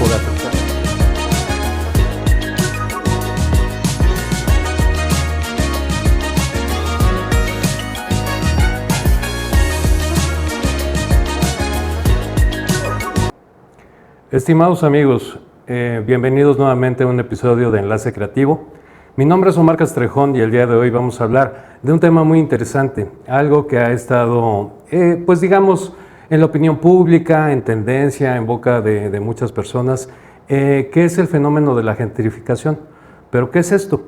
por aceptar. Estimados amigos, bienvenidos nuevamente a un episodio de Enlace Creativo. Mi nombre es Omar Castrejón y el día de hoy vamos a hablar de un tema muy interesante, algo que ha estado, pues digamos, en la opinión pública, en tendencia, en boca de muchas personas, que es el fenómeno de la gentrificación. ¿Pero qué es esto?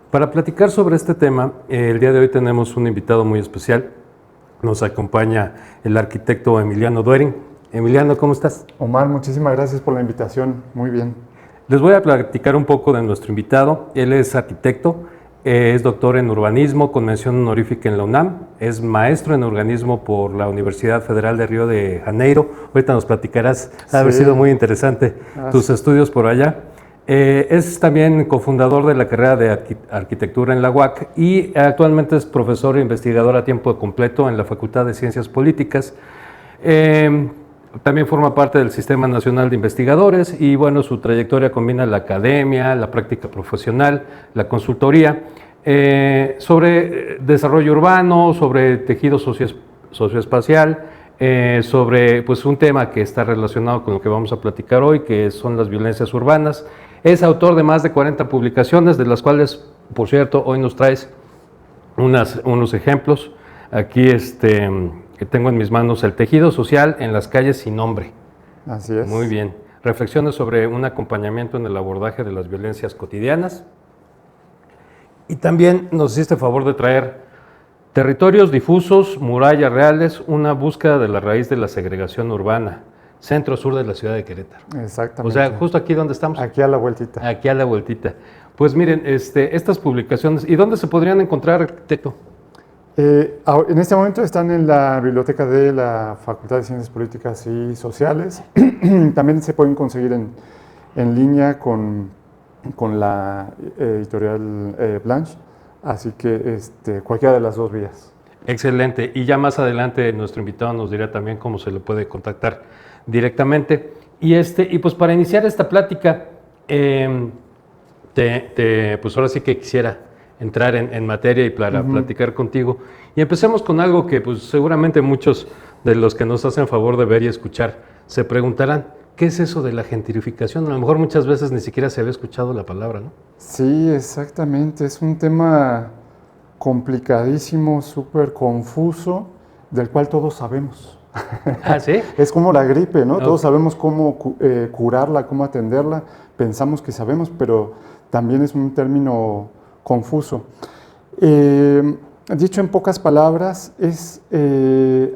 Para platicar sobre este tema, el día de hoy tenemos un invitado muy especial. Nos acompaña el arquitecto Emiliano Duering. Emiliano, ¿cómo estás? Omar, muchísimas gracias por la invitación. Muy bien. Les voy a platicar un poco de nuestro invitado. Él es arquitecto, es doctor en urbanismo con mención honorífica en la UNAM, es maestro en urbanismo por la Universidad Federal de Río de Janeiro. Ahorita nos platicarás, ha haber sido muy interesante tus estudios por allá. Es también cofundador de la carrera de arquitectura en la UAC y actualmente es profesor e investigador a tiempo completo en la Facultad de Ciencias Políticas. También forma parte del Sistema Nacional de Investigadores y bueno, su trayectoria combina la academia, la práctica profesional, la consultoría, sobre desarrollo urbano, sobre tejido socioespacial, sobre pues, un tema que está relacionado con lo que vamos a platicar hoy, que son las violencias urbanas. Es autor de más de 40 publicaciones, de las cuales, por cierto, hoy nos traes unos ejemplos. Aquí que tengo en mis manos El tejido social en las calles sin nombre. Así es. Muy bien. Reflexiones sobre un acompañamiento en el abordaje de las violencias cotidianas. Y también nos hiciste favor de traer Territorios difusos, murallas reales, una búsqueda de la raíz de la segregación urbana, centro-sur de la ciudad de Querétaro. Exactamente. O sea, justo aquí donde estamos. Aquí a la vueltita. Aquí a la vueltita. Pues miren, estas publicaciones, ¿y dónde se podrían encontrar, arquitecto? En este momento están en la biblioteca de la Facultad de Ciencias Políticas y Sociales. También se pueden conseguir en línea con la editorial Blanche, así que cualquiera de las dos vías. Excelente. Y ya más adelante nuestro invitado nos dirá también cómo se le puede contactar directamente. Y pues para iniciar esta plática, pues ahora sí que quisiera entrar en materia y para platicar contigo. Y empecemos con algo que pues seguramente muchos de los que nos hacen favor de ver y escuchar se preguntarán, ¿qué es eso de la gentrificación? A lo mejor muchas veces ni siquiera se había escuchado la palabra, ¿no? Sí, exactamente. Es un tema complicadísimo, súper confuso, del cual todos sabemos. ¿Ah, sí? Es como la gripe, ¿no? Okay. Todos sabemos cómo curarla, cómo atenderla, pensamos que sabemos, pero también es un término confuso. Dicho en pocas palabras, es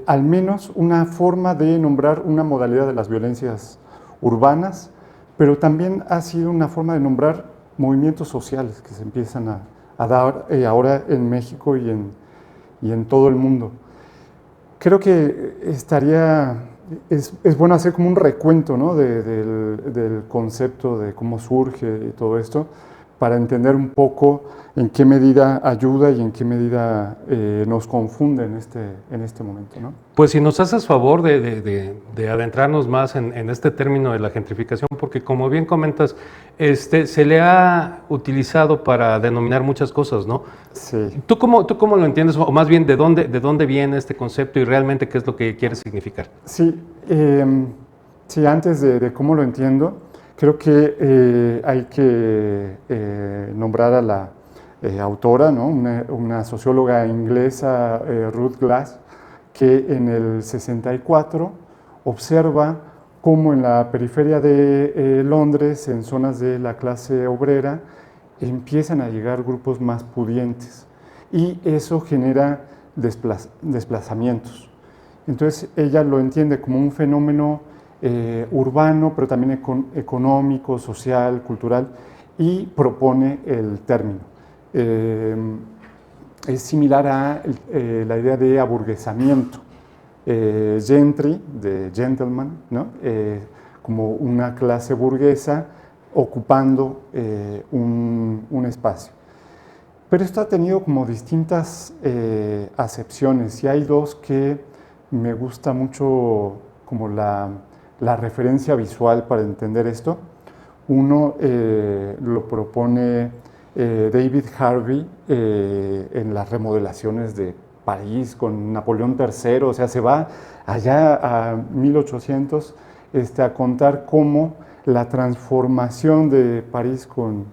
al menos una forma de nombrar una modalidad de las violencias urbanas, pero también ha sido una forma de nombrar movimientos sociales que se empiezan a dar ahora en México y en todo el mundo. Creo que es bueno hacer como un recuento, ¿no? del concepto de cómo surge y todo esto, para entender un poco en qué medida ayuda y en qué medida nos confunde en este momento, ¿no? Pues si nos haces favor de adentrarnos más en este término de la gentrificación, porque como bien comentas, se le ha utilizado para denominar muchas cosas, ¿no? Sí. ¿Tú cómo lo entiendes? O más bien, ¿de dónde viene este concepto y realmente qué es lo que quiere significar? Sí, antes de cómo lo entiendo, creo que hay que nombrar a la autora, ¿no? una socióloga inglesa, Ruth Glass, que en el 64 observa cómo en la periferia de Londres, en zonas de la clase obrera, empiezan a llegar grupos más pudientes y eso genera desplazamientos. Entonces ella lo entiende como un fenómeno urbano, pero también económico, social, cultural, y propone el término. Es similar a la idea de aburguesamiento, gentry, de gentleman, ¿no? Como una clase burguesa ocupando un espacio. Pero esto ha tenido como distintas acepciones y hay dos que me gusta mucho como la la referencia visual para entender esto. Uno lo propone David Harvey en las remodelaciones de París con Napoleón III, o sea, se va allá a 1800 a contar cómo la transformación de París con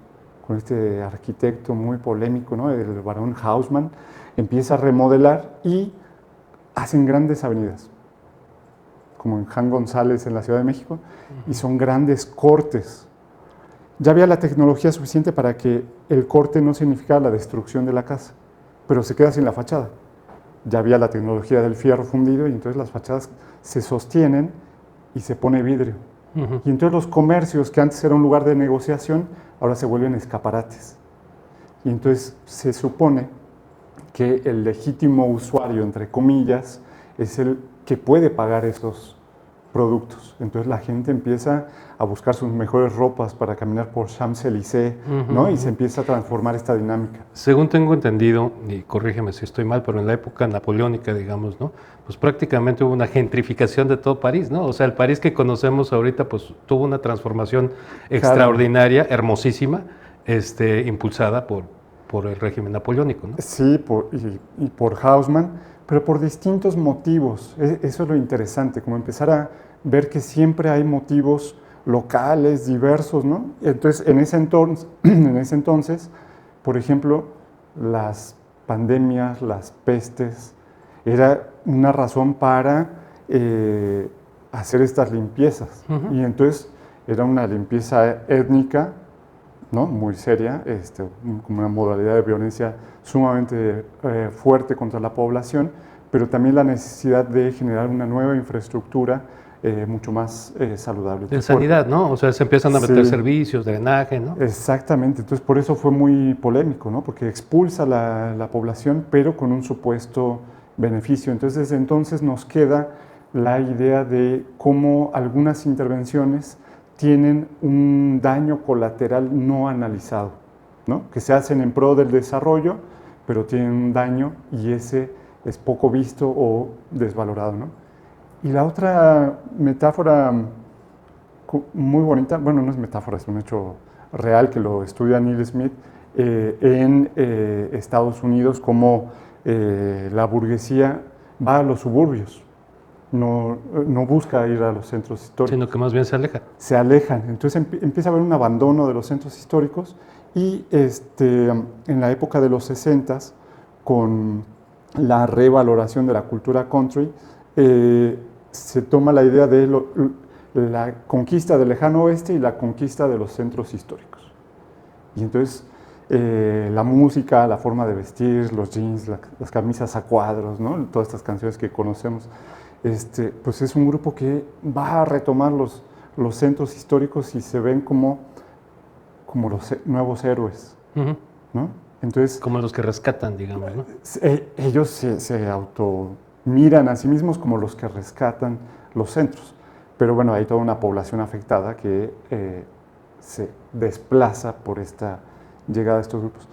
este arquitecto muy polémico, ¿no? El barón Haussmann, empieza a remodelar y hacen grandes avenidas, como en Jan González en la Ciudad de México, y son grandes cortes. Ya había la tecnología suficiente para que el corte no significara la destrucción de la casa, pero se queda sin la fachada. Ya había la tecnología del fierro fundido y entonces las fachadas se sostienen y se pone vidrio. Y entonces los comercios, que antes era un lugar de negociación, ahora se vuelven escaparates. Y entonces se supone que el legítimo usuario, entre comillas, es el que puede pagar esos productos. Entonces la gente empieza a buscar sus mejores ropas para caminar por Champs-Élysées, ¿no? Y se empieza a transformar esta dinámica. Según tengo entendido, y corrígeme si estoy mal, pero en la época napoleónica, digamos, ¿no? Pues prácticamente hubo una gentrificación de todo París, ¿no? O sea, el París que conocemos ahorita, pues tuvo una transformación extraordinaria, hermosísima, impulsada por el régimen napoleónico, ¿no? Sí, y por Haussmann, pero por distintos motivos. Eso es lo interesante, como empezar a ver que siempre hay motivos locales, diversos, ¿no? Entonces, en ese entonces, por ejemplo, las pandemias, las pestes, era una razón para hacer estas limpiezas. Y entonces era una limpieza étnica, ¿no? Muy seria, como una modalidad de violencia sumamente fuerte contra la población, pero también la necesidad de generar una nueva infraestructura mucho más saludable. De sanidad, ¿no? O sea, se empiezan a meter servicios, drenaje, ¿no? Exactamente, entonces por eso fue muy polémico, ¿no? Porque expulsa la población, pero con un supuesto beneficio. Entonces, desde entonces nos queda la idea de cómo algunas intervenciones tienen un daño colateral no analizado, ¿no? Que se hacen en pro del desarrollo, pero tienen un daño y ese es poco visto o desvalorado, ¿no? Y la otra metáfora muy bonita, bueno, no es metáfora, es un hecho real que lo estudia Neil Smith en Estados Unidos, como la burguesía va a los suburbios. No busca ir a los centros históricos. Sino que más bien se aleja. Se alejan. Entonces empieza a haber un abandono de los centros históricos y en la época de los 60s, con la revaloración de la cultura country, se toma la idea de la conquista del lejano oeste y la conquista de los centros históricos. Y entonces la música, la forma de vestir, los jeans, las camisas a cuadros, ¿no? Todas estas canciones que conocemos, pues es un grupo que va a retomar los centros históricos y se ven como los nuevos héroes, ¿no? Entonces, como los que rescatan, digamos, ¿no? Ellos se automiran a sí mismos como los que rescatan los centros. Pero bueno, hay toda una población afectada que se desplaza por esta llegada de estos grupos.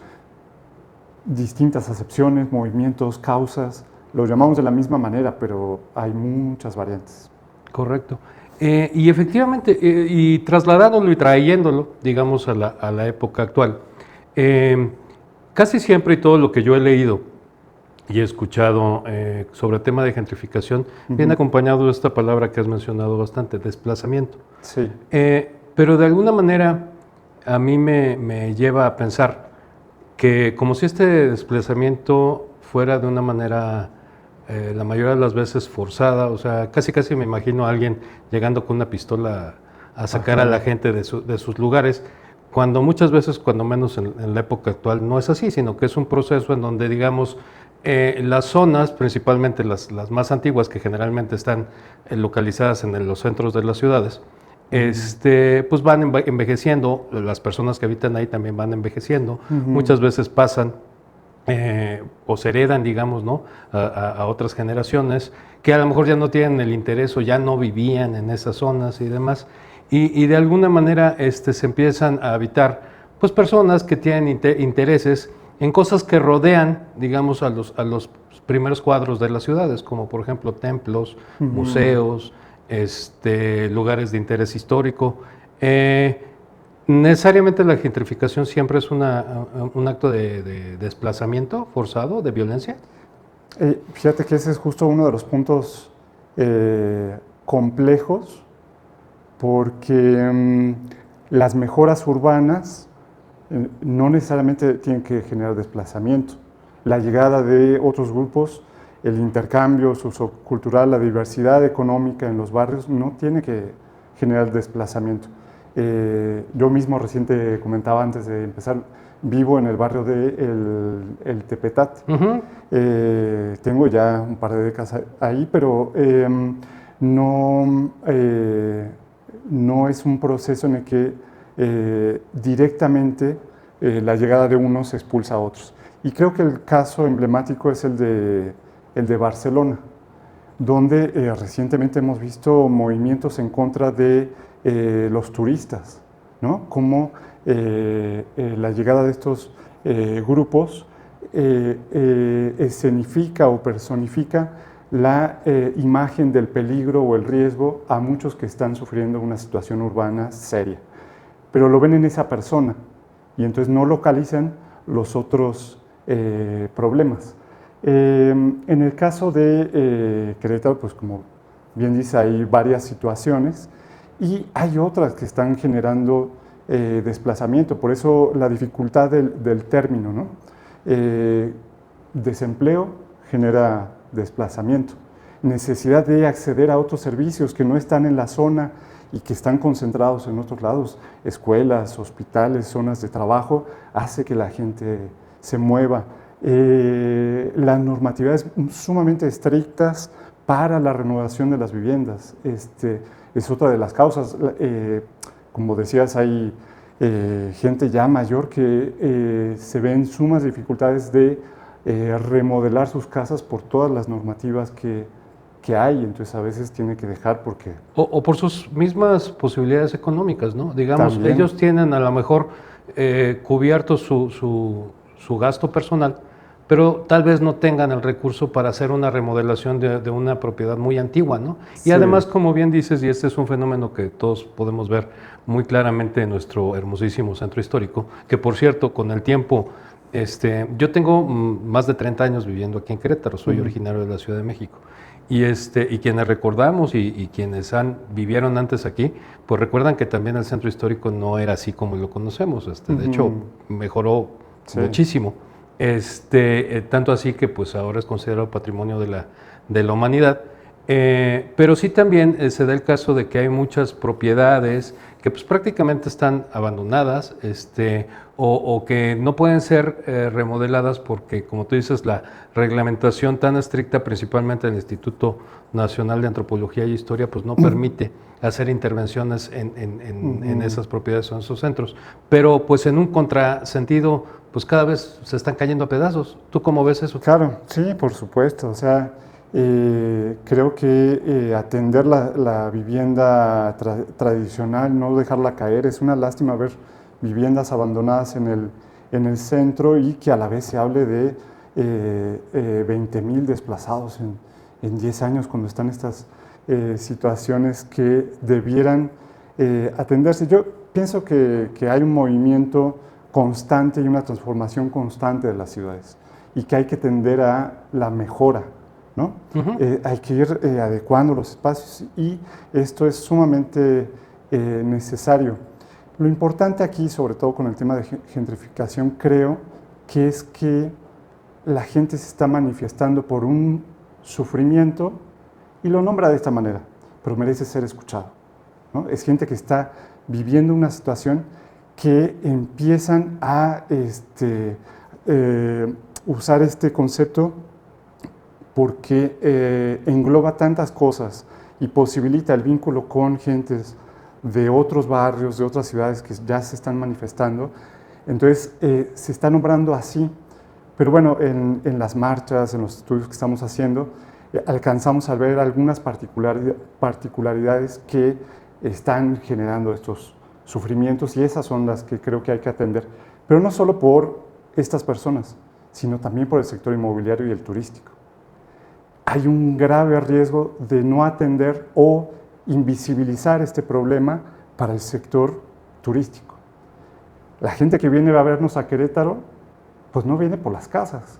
Distintas acepciones, movimientos, causas, los llamamos de la misma manera, pero hay muchas variantes. Correcto. Y efectivamente, y trasladándolo y trayéndolo, digamos, a la época actual, casi siempre y todo lo que yo he leído y he escuchado sobre el tema de gentrificación, viene acompañado de esta palabra que has mencionado bastante, desplazamiento. Sí. Pero de alguna manera a mí me lleva a pensar que como si este desplazamiento fuera de una manera, la mayoría de las veces forzada, o sea, casi me imagino a alguien llegando con una pistola a sacar a la gente de sus lugares, cuando muchas veces, cuando menos en la época actual, no es así, sino que es un proceso en donde, digamos, las zonas, principalmente las más antiguas, que generalmente están localizadas en los centros de las ciudades, pues van envejeciendo, las personas que habitan ahí también van envejeciendo, muchas veces pasan o se heredan, digamos, ¿no? a otras generaciones que a lo mejor ya no tienen el interés o ya no vivían en esas zonas y demás, y de alguna manera se empiezan a habitar pues personas que tienen intereses en cosas que rodean, digamos, a los primeros cuadros de las ciudades, como por ejemplo templos, museos, lugares de interés histórico. ¿Necesariamente la gentrificación siempre es un acto de desplazamiento forzado, de violencia? Fíjate que ese es justo uno de los puntos complejos, porque las mejoras urbanas no necesariamente tienen que generar desplazamiento. La llegada de otros grupos, el intercambio sociocultural, la diversidad económica en los barrios no tiene que generar desplazamiento. Yo mismo reciente comentaba antes de empezar, vivo en el barrio de el Tepetat. Tengo ya un par de décadas ahí, pero no es un proceso en el que directamente la llegada de unos expulsa a otros. Y creo que el caso emblemático es el de Barcelona, donde recientemente hemos visto movimientos en contra de los turistas, ¿no? Como la llegada de estos grupos escenifica o personifica la imagen del peligro o el riesgo a muchos que están sufriendo una situación urbana seria. Pero lo ven en esa persona y entonces no localizan los otros problemas. En el caso de Querétaro, pues como bien dice, hay varias situaciones y hay otras que están generando desplazamiento, por eso la dificultad del término, ¿no? Desempleo genera desplazamiento, necesidad de acceder a otros servicios que no están en la zona y que están concentrados en otros lados, escuelas, hospitales, zonas de trabajo, hace que la gente se mueva. Las normativades sumamente estrictas para la renovación de las viviendas es otra de las causas. Como decías, hay gente ya mayor que se ve en sumas dificultades de remodelar sus casas por todas las normativas que hay, entonces a veces tiene que dejar porque... O por sus mismas posibilidades económicas, ¿no? Digamos, También. ellos tienen a lo mejor cubierto su gasto personal, pero tal vez no tengan el recurso para hacer una remodelación de una propiedad muy antigua, ¿no? Y Sí. además, como bien dices, y este es un fenómeno que todos podemos ver muy claramente en nuestro hermosísimo centro histórico, que por cierto, con el tiempo, yo tengo más de 30 años viviendo aquí en Querétaro, soy originario de la Ciudad de México. Y quienes recordamos y quienes vivieron antes aquí, pues recuerdan que también el centro histórico no era así como lo conocemos. De hecho, mejoró muchísimo. Tanto así que pues ahora es considerado patrimonio de la humanidad. Pero sí también se da el caso de que hay muchas propiedades que pues prácticamente están abandonadas o que no pueden ser remodeladas porque, como tú dices, la reglamentación tan estricta, principalmente del Instituto Nacional de Antropología y Historia, pues no permite hacer intervenciones en esas propiedades o en esos centros. Pero pues en un contrasentido, pues cada vez se están cayendo a pedazos. ¿Tú cómo ves eso? Claro, sí, por supuesto. O sea, creo que atender la vivienda tradicional, no dejarla caer, es una lástima ver viviendas abandonadas en el centro y que a la vez se hable de 20,000 desplazados en 10 años cuando están estas situaciones que debieran atenderse. Yo pienso que hay un movimiento constante y una transformación constante de las ciudades y que hay que tender a la mejora, ¿no? Hay que ir adecuando los espacios y esto es sumamente necesario. Lo importante aquí, sobre todo con el tema de gentrificación, creo que es que la gente se está manifestando por un sufrimiento y lo nombra de esta manera, pero merece ser escuchado, ¿no? Es gente que está viviendo una situación que empiezan a usar este concepto porque engloba tantas cosas y posibilita el vínculo con gentes de otros barrios, de otras ciudades que ya se están manifestando. Entonces se está nombrando así, pero bueno, en las marchas, en los estudios que estamos haciendo, alcanzamos a ver algunas particularidades que están generando estos sufrimientos y esas son las que creo que hay que atender, pero no solo por estas personas, sino también por el sector inmobiliario y el turístico. Hay un grave riesgo de no atender o invisibilizar este problema para el sector turístico. La gente que viene a vernos a Querétaro, pues no viene por las casas,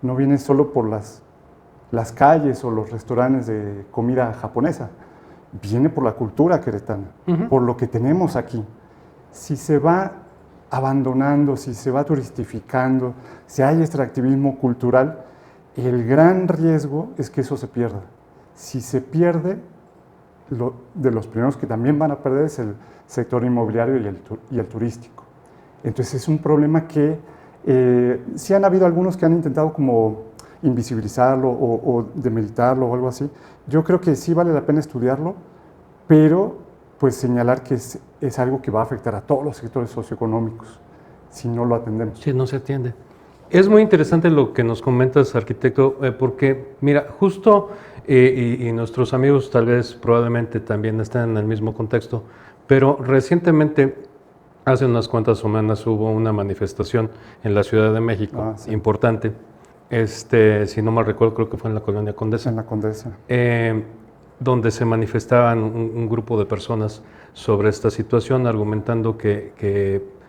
no viene solo por las calles o los restaurantes de comida japonesa, viene por la cultura queretana, por lo que tenemos aquí. Si se va abandonando, si se va turistificando, si hay extractivismo cultural, el gran riesgo es que eso se pierda. Si se pierde, de los primeros que también van a perder es el sector inmobiliario y el turístico. Entonces es un problema que sí han habido algunos que han intentado como invisibilizarlo o demeritarlo o algo así. Yo creo que sí vale la pena estudiarlo, pero pues señalar que es algo que va a afectar a todos los sectores socioeconómicos si no lo atendemos. Sí, no se atiende. Es muy interesante lo que nos comentas, arquitecto, porque mira, justo, y nuestros amigos tal vez probablemente también están en el mismo contexto, pero recientemente, hace unas cuantas semanas, hubo una manifestación en la Ciudad de México, sí, importante, si no mal recuerdo, creo que fue en la Colonia Condesa. En la Condesa. Donde se manifestaban un grupo de personas sobre esta situación, argumentando que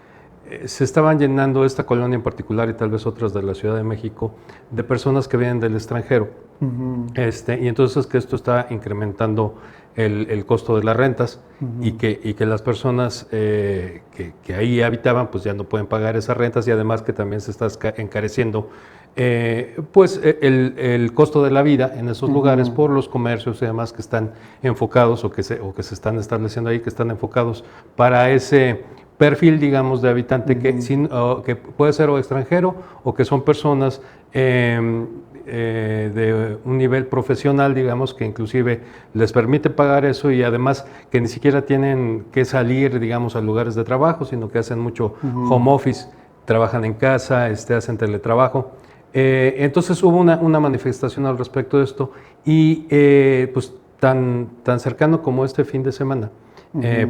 se estaban llenando esta colonia en particular y tal vez otras de la Ciudad de México de personas que vienen del extranjero. Y entonces que esto está incrementando el costo de las rentas y que las personas que ahí habitaban pues ya no pueden pagar esas rentas y además que también se está encareciendo pues el costo de la vida en esos lugares por los comercios y demás que están enfocados o que se están estableciendo ahí, que están enfocados para ese perfil, digamos, de habitante que puede ser o extranjero o que son personas de un nivel profesional, digamos, que inclusive les permite pagar eso y además que ni siquiera tienen que salir, digamos, a lugares de trabajo, sino que hacen mucho home office, trabajan en casa, hacen teletrabajo. Entonces hubo una manifestación al respecto de esto y pues tan cercano como este fin de semana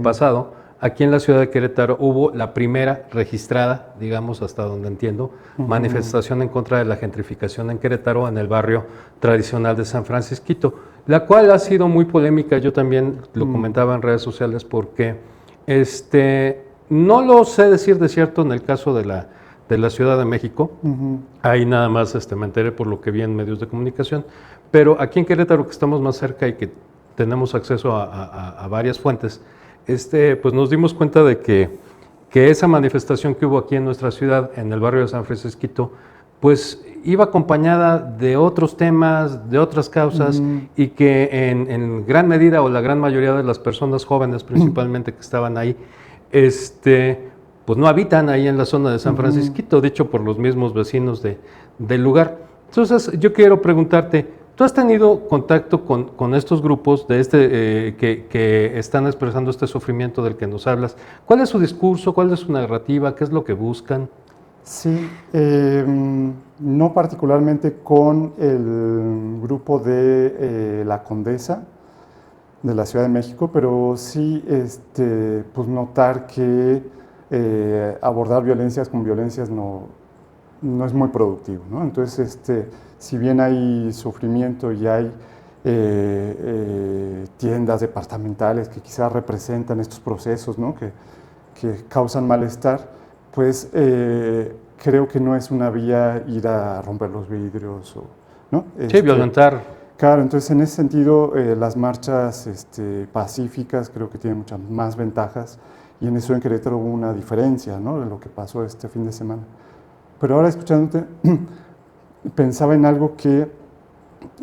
pasado, aquí en la ciudad de Querétaro hubo la primera registrada, digamos, hasta donde entiendo, manifestación en contra de la gentrificación en Querétaro, en el barrio tradicional de San Francisquito, la cual ha sido muy polémica. Yo también lo comentaba en redes sociales porque no lo sé decir de cierto en el caso de la Ciudad de México. Ahí nada más me enteré por lo que vi en medios de comunicación, pero aquí en Querétaro, que estamos más cerca y que tenemos acceso a varias fuentes, pues nos dimos cuenta de que esa manifestación que hubo aquí en nuestra ciudad, en el barrio de San Francisquito, pues iba acompañada de otros temas, de otras causas, y que en gran medida o la gran mayoría de las personas jóvenes principalmente que estaban ahí, pues no habitan ahí en la zona de San Francisquito, dicho por los mismos vecinos del lugar. Entonces yo quiero preguntarte, ¿tú has tenido contacto con estos grupos de que están expresando este sufrimiento del que nos hablas? ¿Cuál es su discurso? ¿Cuál es su narrativa? ¿Qué es lo que buscan? Sí, no particularmente con el grupo de la Condesa de la Ciudad de México, pero sí pues notar que abordar violencias con violencias no es muy productivo, ¿no? Entonces, si bien hay sufrimiento y hay tiendas departamentales que quizás representan estos procesos, ¿no? que causan malestar, pues creo que no es una vía ir a romper los vidrios, ¿no? Sí, violentar. Claro, entonces en ese sentido las marchas pacíficas creo que tienen muchas más ventajas y en eso en Querétaro hubo una diferencia, ¿no? De lo que pasó este fin de semana. Pero ahora escuchándote, pensaba en algo que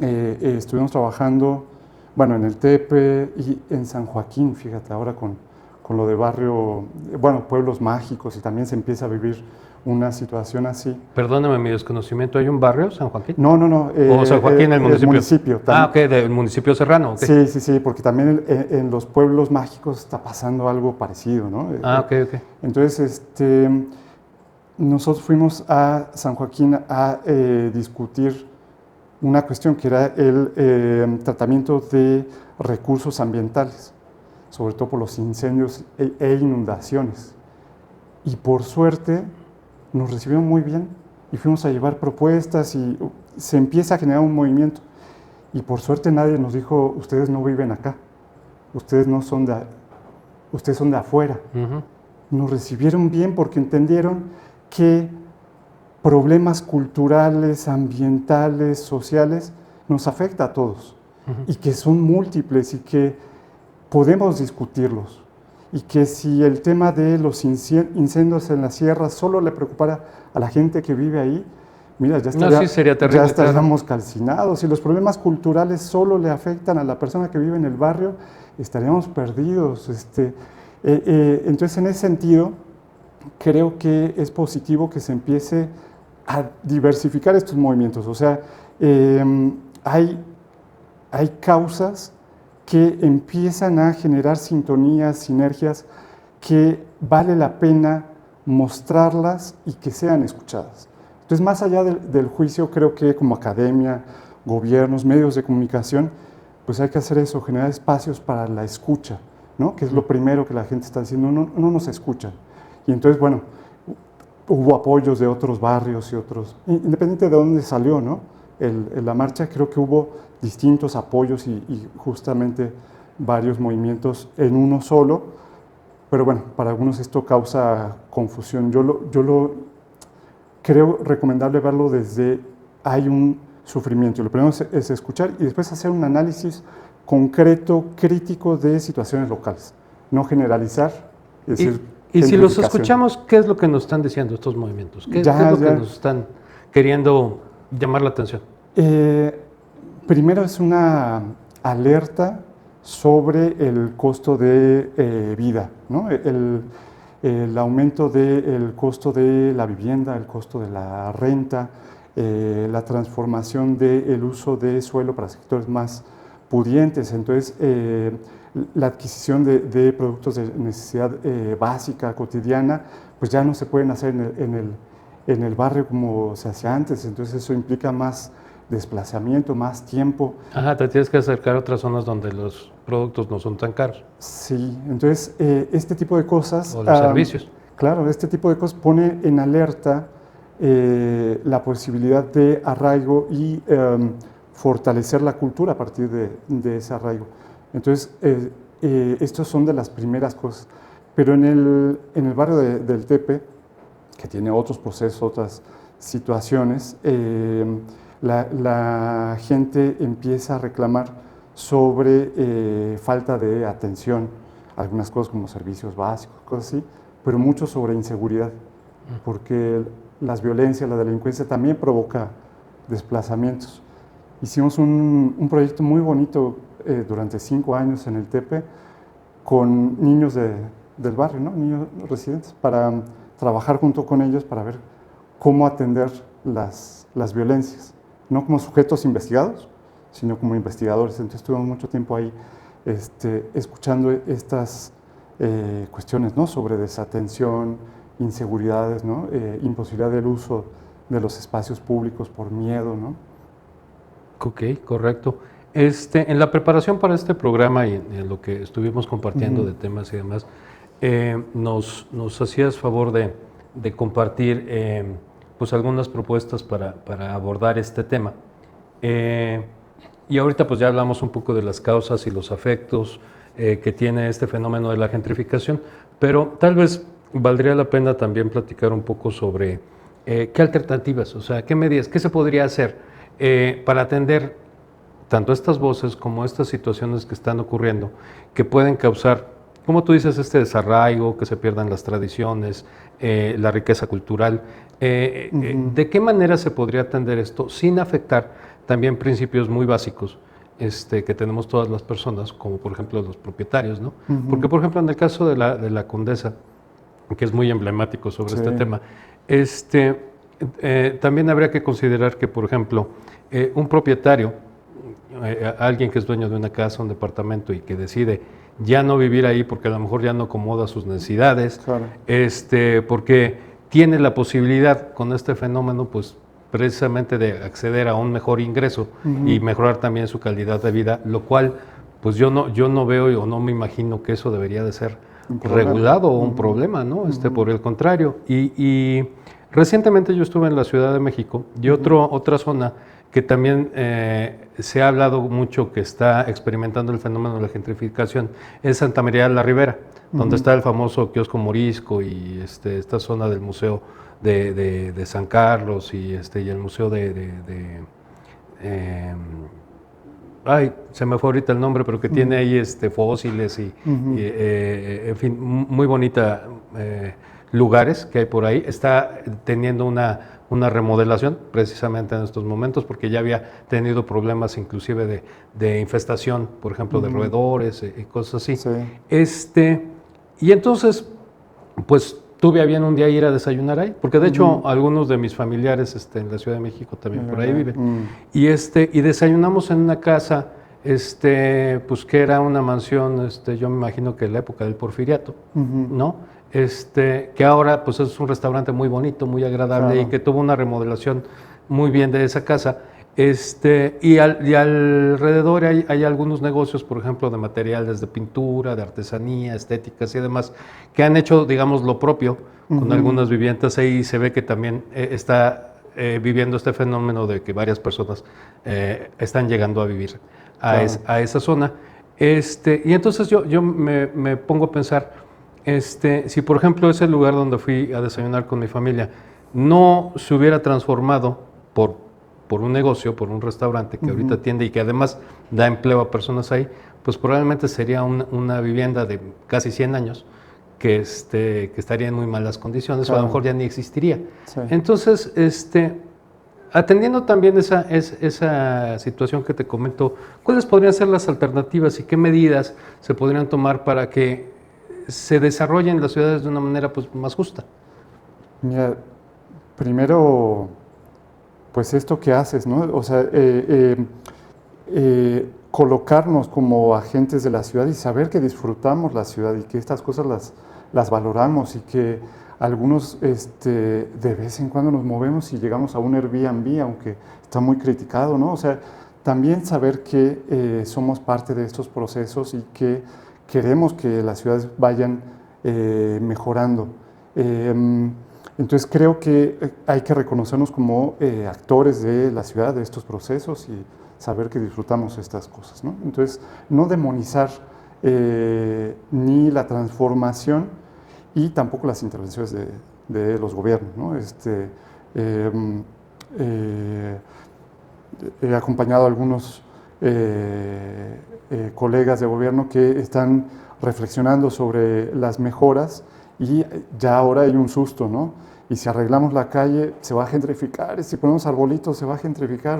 estuvimos trabajando, bueno, en el Tepe y en San Joaquín, fíjate, ahora con lo de barrio, bueno, pueblos mágicos, y también se empieza a vivir una situación así. Perdóname mi desconocimiento, ¿hay un barrio, San Joaquín? No. ¿O San Joaquín, el municipio? El municipio también. Ok, del municipio serrano. Okay. Sí, porque también en los pueblos mágicos está pasando algo parecido, ¿no? Ok. Entonces, nosotros fuimos a San Joaquín a discutir una cuestión que era el tratamiento de recursos ambientales, sobre todo por los incendios e inundaciones. Y por suerte nos recibieron muy bien y fuimos a llevar propuestas y se empieza a generar un movimiento. Y por suerte nadie nos dijo, ustedes no viven acá. ustedes no son de, ustedes son de afuera. Nos recibieron bien porque entendieron que problemas culturales, ambientales, sociales, nos afecta a todos y que son múltiples y que podemos discutirlos. Y que si el tema de los incendios en la sierra solo le preocupara a la gente que vive ahí, mira, ya estaríamos calcinados. Si los problemas culturales solo le afectan a la persona que vive en el barrio, estaríamos perdidos. Entonces, en ese sentido, creo que es positivo que se empiece a diversificar estos movimientos. O sea, hay causas que empiezan a generar sintonías, sinergias, que vale la pena mostrarlas y que sean escuchadas. Entonces, más allá del juicio, creo que como academia, gobiernos, medios de comunicación, pues hay que hacer eso, generar espacios para la escucha, ¿no? Que es lo primero que la gente está diciendo, no nos escuchan. Y entonces, bueno, hubo apoyos de otros barrios y otros, independiente de dónde salió, ¿no? La marcha, creo que hubo distintos apoyos y justamente varios movimientos en uno solo, pero bueno, para algunos esto causa confusión. Yo lo creo recomendable verlo desde hay un sufrimiento. Lo primero es escuchar y después hacer un análisis concreto, crítico de situaciones locales, no generalizar. Es decir, y si los escuchamos, ¿qué es lo que nos están diciendo estos movimientos? ¿Qué es lo que nos están queriendo llamar la atención? Primero es una alerta sobre el costo de vida, ¿no? El aumento del costo de la vivienda, el costo de la renta, la transformación del uso de suelo para sectores más pudientes. Entonces, la adquisición de productos de necesidad básica, cotidiana, pues ya no se pueden hacer en el barrio como se hacía antes. Entonces, eso implica más desplazamiento, más tiempo. Ajá, te tienes que acercar a otras zonas donde los productos no son tan caros. Sí, entonces este tipo de cosas... O los servicios. Claro, este tipo de cosas pone en alerta la posibilidad de arraigo y fortalecer la cultura a partir de ese arraigo. Entonces, estos son de las primeras cosas. Pero en el barrio del Tepe, que tiene otros procesos, otras situaciones, la gente empieza a reclamar sobre falta de atención, algunas cosas como servicios básicos, cosas así, pero mucho sobre inseguridad, porque las violencias, la delincuencia también provoca desplazamientos. Hicimos un proyecto muy bonito durante 5 años en el Tepe con niños del barrio, ¿no? Niños residentes, para trabajar junto con ellos para ver cómo atender las violencias. No como sujetos investigados, sino como investigadores. Entonces estuvimos mucho tiempo ahí escuchando estas cuestiones, ¿no? Sobre desatención, inseguridades, ¿no? Imposibilidad del uso de los espacios públicos por miedo, ¿no? Ok, correcto. En la preparación para este programa y en lo que estuvimos compartiendo de temas y demás, nos hacías favor de compartir pues algunas propuestas para abordar este tema. Y ahorita pues ya hablamos un poco de las causas y los efectos que tiene este fenómeno de la gentrificación, pero tal vez valdría la pena también platicar un poco sobre qué alternativas, o sea, qué medidas, qué se podría hacer para atender tanto estas voces como estas situaciones que están ocurriendo, que pueden causar, como tú dices, este desarraigo, que se pierdan las tradiciones, la riqueza cultural. ¿De qué manera se podría atender esto sin afectar también principios muy básicos que tenemos todas las personas, como por ejemplo los propietarios, ¿no? Porque, por ejemplo, en el caso de la Condesa, que es muy emblemático sobre este tema, también habría que considerar que, por ejemplo, un propietario, alguien que es dueño de una casa, un departamento y que decide ya no vivir ahí porque a lo mejor ya no acomoda sus necesidades, Claro. Porque tiene la posibilidad con este fenómeno, pues precisamente de acceder a un mejor ingreso y mejorar también su calidad de vida, lo cual pues yo no veo o no me imagino que eso debería de ser regulado o un problema, ¿no? Por el contrario. Y recientemente yo estuve en la Ciudad de México y otra zona que también se ha hablado mucho que está experimentando el fenómeno de la gentrificación, es Santa María de la Ribera, donde está el famoso kiosco Morisco y esta zona del Museo de San Carlos y el Museo ay, se me fue ahorita el nombre, pero que tiene ahí fósiles y, en fin, muy bonita lugares que hay por ahí. Está teniendo una remodelación precisamente en estos momentos porque ya había tenido problemas inclusive de infestación, por ejemplo, de roedores y cosas así. Sí. Y entonces, pues tuve a bien un día ir a desayunar ahí, porque de hecho algunos de mis familiares en la Ciudad de México también por ahí viven. Y desayunamos en una casa, pues que era una mansión, yo me imagino que en la época del Porfiriato, ¿no? Que ahora pues es un restaurante muy bonito, muy agradable, claro, y que tuvo una remodelación muy bien de esa casa. Y alrededor hay algunos negocios, por ejemplo, de materiales de pintura, de artesanía, estéticas y demás, que han hecho, digamos, lo propio con algunas viviendas ahí. Se ve que también está viviendo este fenómeno de que varias personas están llegando a vivir a esa zona. Y entonces yo me pongo a pensar, si por ejemplo ese lugar donde fui a desayunar con mi familia no se hubiera transformado por un negocio, por un restaurante que ahorita atiende y que además da empleo a personas ahí, pues probablemente sería una vivienda de casi 100 años que estaría en muy malas condiciones, o a lo mejor ya ni existiría. Sí. Entonces, atendiendo también esa situación que te comento, ¿cuáles podrían ser las alternativas y qué medidas se podrían tomar para que se desarrollen las ciudades de una manera pues, más justa? Mira, primero, pues esto que haces, ¿no? O sea, colocarnos como agentes de la ciudad y saber que disfrutamos la ciudad y que estas cosas las valoramos y que algunos de vez en cuando nos movemos y llegamos a un Airbnb, aunque está muy criticado, ¿no? O sea, también saber que somos parte de estos procesos y que queremos que las ciudades vayan mejorando. Entonces creo que hay que reconocernos como actores de la ciudad, de estos procesos y saber que disfrutamos estas cosas, ¿no? Entonces, no demonizar ni la transformación y tampoco las intervenciones de los gobiernos, ¿no? He acompañado a algunos colegas de gobierno que están reflexionando sobre las mejoras y ya ahora hay un susto, ¿no? Y si arreglamos la calle, se va a gentrificar, y si ponemos arbolitos, se va a gentrificar.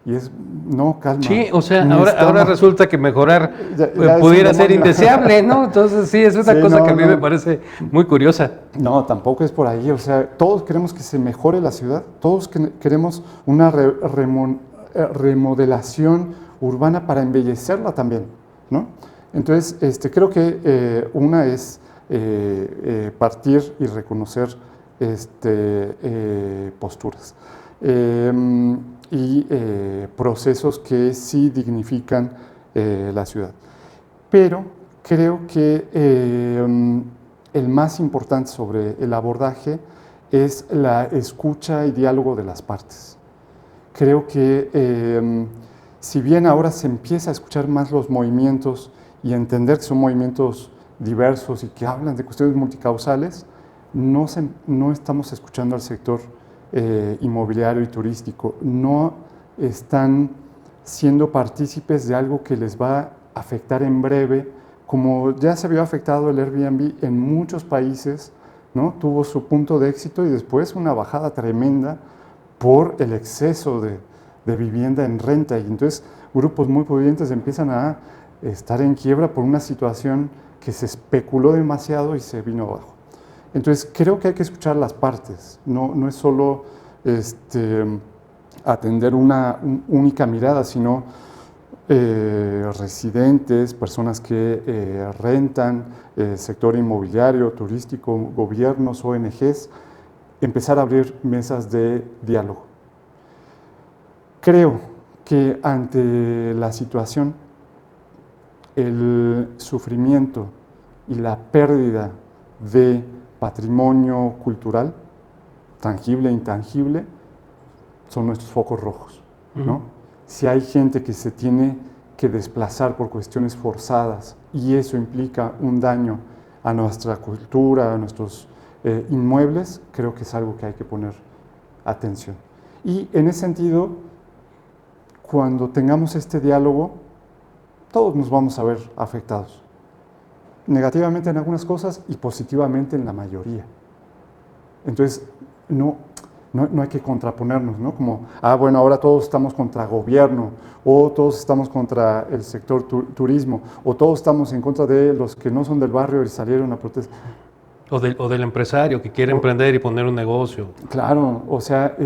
Y es, no, calma. Sí, o sea, ahora resulta que mejorar ya pudiera ser indeseable, ¿no? Entonces sí, es una cosa que a mí me parece muy curiosa. No, tampoco es por ahí, o sea, todos queremos que se mejore la ciudad, todos queremos una remodelación urbana para embellecerla también, ¿no? Entonces, creo que una es partir y reconocer posturas y procesos que sí dignifican la ciudad. Pero creo que el más importante sobre el abordaje es la escucha y diálogo de las partes. Creo que si bien ahora se empieza a escuchar más los movimientos y entender que son movimientos diversos y que hablan de cuestiones multicausales, no estamos escuchando al sector inmobiliario y turístico, no están siendo partícipes de algo que les va a afectar en breve, como ya se vio afectado el Airbnb en muchos países, ¿no? Tuvo su punto de éxito y después una bajada tremenda por el exceso de vivienda en renta, y entonces grupos muy pudientes empiezan a estar en quiebra por una situación que se especuló demasiado y se vino abajo. Entonces, creo que hay que escuchar las partes, no es solo atender una única mirada, sino residentes, personas que rentan, sector inmobiliario, turístico, gobiernos, ONGs, empezar a abrir mesas de diálogo. Creo que ante la situación, el sufrimiento y la pérdida de patrimonio cultural, tangible e intangible, son nuestros focos rojos. ¿no? Si hay gente que se tiene que desplazar por cuestiones forzadas y eso implica un daño a nuestra cultura, a nuestros inmuebles, creo que es algo que hay que poner atención. Y en ese sentido, cuando tengamos este diálogo, todos nos vamos a ver afectados. Negativamente en algunas cosas y positivamente en la mayoría. Entonces, no hay que contraponernos, ¿no? Como, bueno, ahora todos estamos contra gobierno, o todos estamos contra el sector turismo, o todos estamos en contra de los que no son del barrio y salieron a protestar. O del empresario que quiere emprender y poner un negocio. Claro, o sea,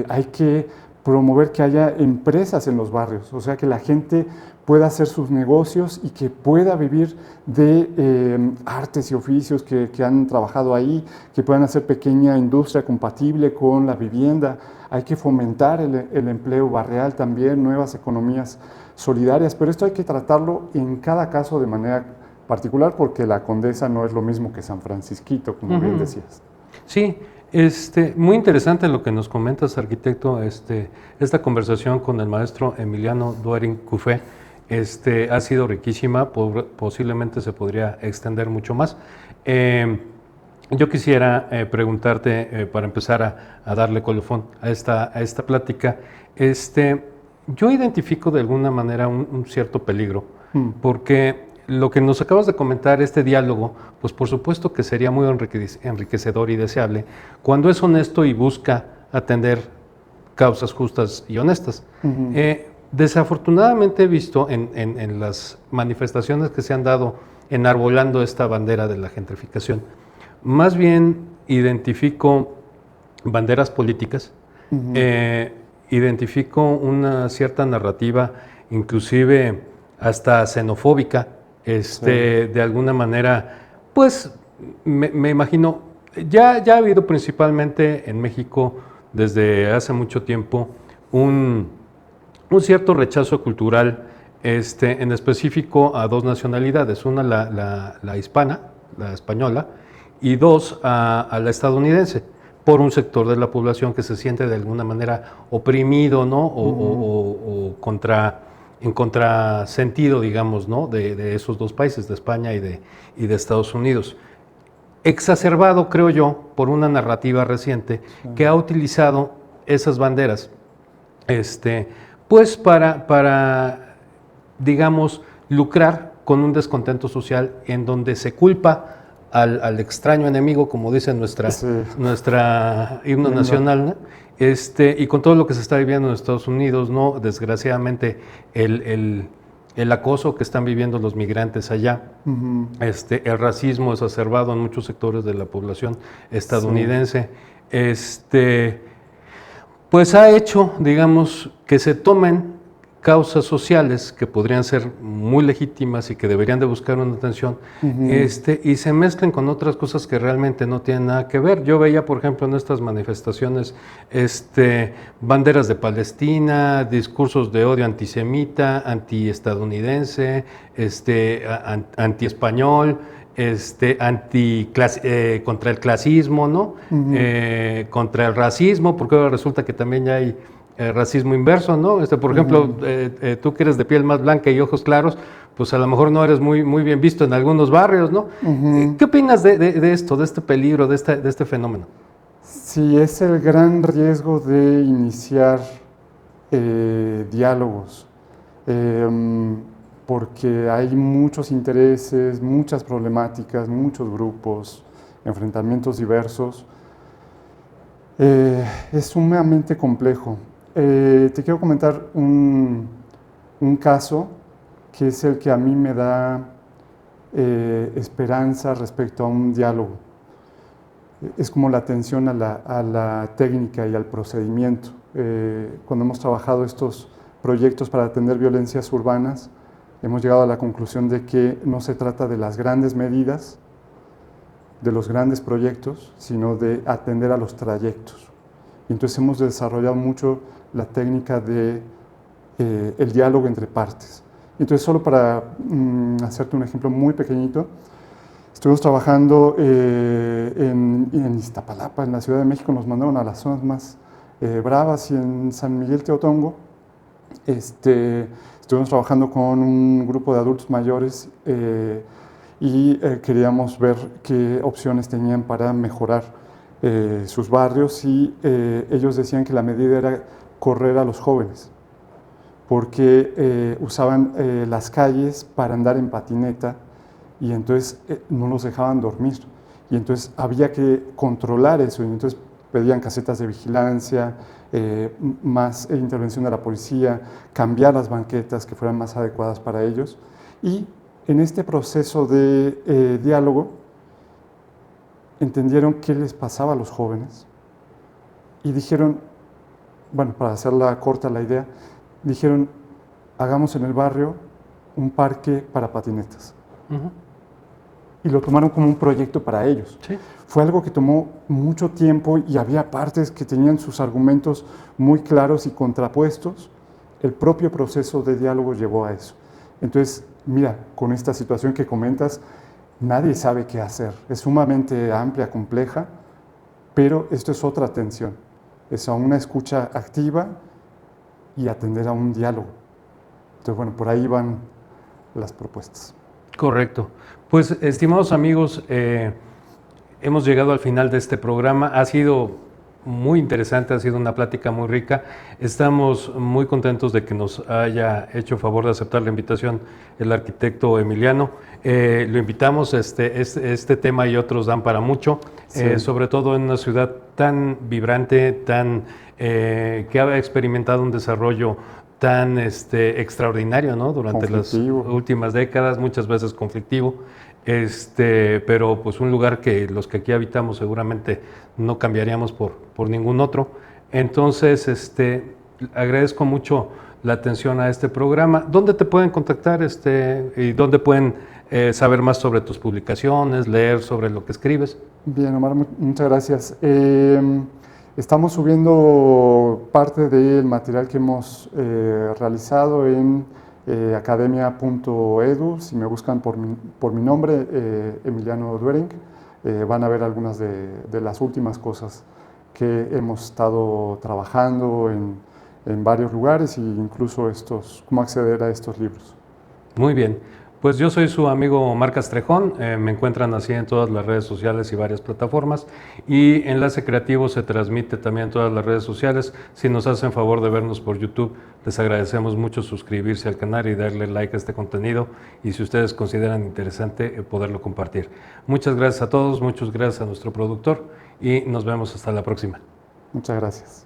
hay que promover que haya empresas en los barrios, o sea, que la gente pueda hacer sus negocios y que pueda vivir de artes y oficios que han trabajado ahí, que puedan hacer pequeña industria compatible con la vivienda. Hay que fomentar el empleo barrial también, nuevas economías solidarias, pero esto hay que tratarlo en cada caso de manera particular porque la Condesa no es lo mismo que San Francisquito, como bien decías. Sí, muy interesante lo que nos comentas, arquitecto. Esta conversación con el maestro Emiliano Duerin Cufé ha sido riquísima, posiblemente se podría extender mucho más. Yo quisiera preguntarte, para empezar a darle colofón a esta plática, yo identifico de alguna manera un cierto peligro, porque lo que nos acabas de comentar, este diálogo, pues por supuesto que sería muy enriquecedor y deseable cuando es honesto y busca atender causas justas y honestas. Desafortunadamente he visto en las manifestaciones que se han dado enarbolando esta bandera de la gentrificación, más bien identifico banderas políticas, identifico una cierta narrativa, inclusive hasta xenofóbica, de alguna manera, pues me imagino, ya ha habido principalmente en México desde hace mucho tiempo un cierto rechazo cultural, en específico a dos nacionalidades, una la hispana, la española, y dos a la estadounidense, por un sector de la población que se siente de alguna manera oprimido, ¿no? O en contrasentido, digamos, ¿no? de esos dos países, de España y de Estados Unidos. Exacerbado, creo yo, por una narrativa reciente que ha utilizado esas banderas, pues para, digamos, lucrar con un descontento social en donde se culpa al extraño enemigo, como dice nuestra himno nacional, ¿no? Y con todo lo que se está viviendo en Estados Unidos, ¿no? Desgraciadamente, el acoso que están viviendo los migrantes allá, el racismo exacerbado en muchos sectores de la población estadounidense, pues ha hecho, digamos, que se tomen causas sociales que podrían ser muy legítimas y que deberían de buscar una atención, y se mezclen con otras cosas que realmente no tienen nada que ver. Yo veía, por ejemplo, en estas manifestaciones, banderas de Palestina, discursos de odio antisemita, antiestadounidense, antiespañol, contra el clasismo, ¿no? Contra el racismo, porque ahora resulta que también ya hay racismo inverso, ¿no? Por ejemplo, tú que eres de piel más blanca y ojos claros, pues a lo mejor no eres muy bien visto en algunos barrios, ¿no? ¿Qué opinas de esto, de este peligro, de este fenómeno? Sí, es el gran riesgo de iniciar diálogos, porque hay muchos intereses, muchas problemáticas, muchos grupos, enfrentamientos diversos. Es sumamente complejo. Te quiero comentar un caso que es el que a mí me da esperanza respecto a un diálogo. Es como la atención a la técnica y al procedimiento. Cuando hemos trabajado estos proyectos para atender violencias urbanas, hemos llegado a la conclusión de que no se trata de las grandes medidas, de los grandes proyectos, sino de atender a los trayectos. Y entonces hemos desarrollado mucho la técnica de el diálogo entre partes. Entonces, solo para hacerte un ejemplo muy pequeñito, estuvimos trabajando en Iztapalapa, en la Ciudad de México, nos mandaron a las zonas más bravas y en San Miguel Teotongo, Estuvimos trabajando con un grupo de adultos mayores y queríamos ver qué opciones tenían para mejorar sus barrios y ellos decían que la medida era correr a los jóvenes porque usaban las calles para andar en patineta y entonces no los dejaban dormir y entonces había que controlar eso y entonces pedían casetas de vigilancia, más intervención de la policía, cambiar las banquetas que fueran más adecuadas para ellos. Y en este proceso de diálogo entendieron qué les pasaba a los jóvenes y dijeron, bueno, para hacerla corta la idea, dijeron, hagamos en el barrio un parque para patinetas. Y lo tomaron como un proyecto para ellos. Sí. Fue algo que tomó mucho tiempo y había partes que tenían sus argumentos muy claros y contrapuestos. El propio proceso de diálogo llevó a eso. Entonces, mira, con esta situación que comentas, nadie sabe qué hacer. Es sumamente amplia, compleja, pero esto es otra atención. Es a una escucha activa y atender a un diálogo. Entonces, bueno, por ahí van las propuestas. Correcto. Pues, estimados amigos, hemos llegado al final de este programa. Ha sido muy interesante, ha sido una plática muy rica. Estamos muy contentos de que nos haya hecho favor de aceptar la invitación el arquitecto Emiliano. Lo invitamos, este tema y otros dan para mucho, sí. Sobre todo en una ciudad tan vibrante, que ha experimentado un desarrollo tan extraordinario, ¿no? Durante las últimas décadas, muchas veces conflictivo, pero pues un lugar que los que aquí habitamos seguramente no cambiaríamos por ningún otro. Entonces, agradezco mucho la atención a este programa. ¿Dónde te pueden contactar y dónde pueden saber más sobre tus publicaciones, leer sobre lo que escribes? Bien, Omar, muchas gracias. Estamos subiendo parte del material que hemos realizado en academia.edu. Si me buscan por mi nombre, Emiliano Duering, van a ver algunas de las últimas cosas que hemos estado trabajando en varios lugares e incluso cómo acceder a estos libros. Muy bien. Pues yo soy su amigo Omar Castrejón, me encuentran así en todas las redes sociales y varias plataformas, y Enlace Creativo se transmite también en todas las redes sociales. Si nos hacen favor de vernos por YouTube, les agradecemos mucho suscribirse al canal y darle like a este contenido, y si ustedes consideran interesante, poderlo compartir. Muchas gracias a todos, muchas gracias a nuestro productor, y nos vemos hasta la próxima. Muchas gracias.